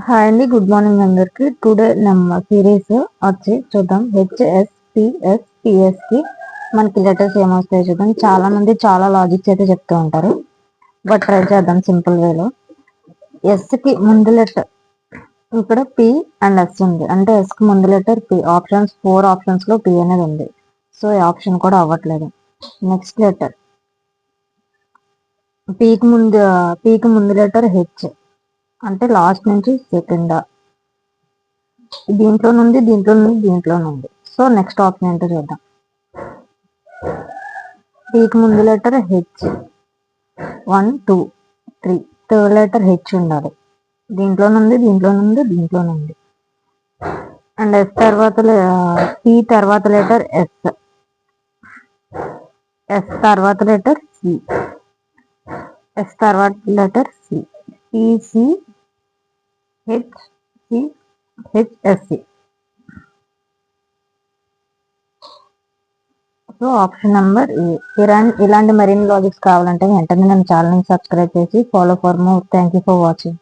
Hi అండి, good morning అందరికి. Today ನಮ್ಮ సిరీస్ వచ్చి చూద్దాం. HSPS కి మనకి లెటర్స్ ఏమొస్తాయో చూద్దాం. చాలా మంది చాలా లాజిక్స్ అయితే చెప్తూ ఉంటారు, బట్ ట్రై చేద్దాం సింపుల్ వేలో. ఎస్ కి ముందు లెటర్ ఇక్కడ పి అండ్ ఎస్ ఉంది, అంటే ఎస్ కి ముందు లెటర్ పి. ఆప్షన్స్ 4 ఆప్షన్స్ లో పి అనేది ఉంది, సో ఈ ఆప్షన్ కూడా అవ్వట్లేదు. నెక్స్ట్ లెటర్ పీకి ముందు లెటర్ హెచ్, అంటే లాస్ట్ నుంచి సెకండ్. దీంట్లో నుండి. సో నెక్స్ట్ ఆప్షన్ ఏంటో చూద్దాం. పీకి ముందు letter H, 1 2 3. Third letter H ఉండాలి. దీంట్లో నుండి. అండ్ ఎస్ తర్వాత పి తర్వాత లెటర్ ఎస్, ఎస్ తర్వాత లెటర్ సి, ఎస్ తర్వాత letter C, PC H C HSC. So option number A. ఇలాంటి మరిన్ని లాజిక్స్ కావాలంటే వెంటనే ನನ್ನ ఛానల్ని సబ్స్క్రైబ్ చేసి follow for more. Thank you for watching.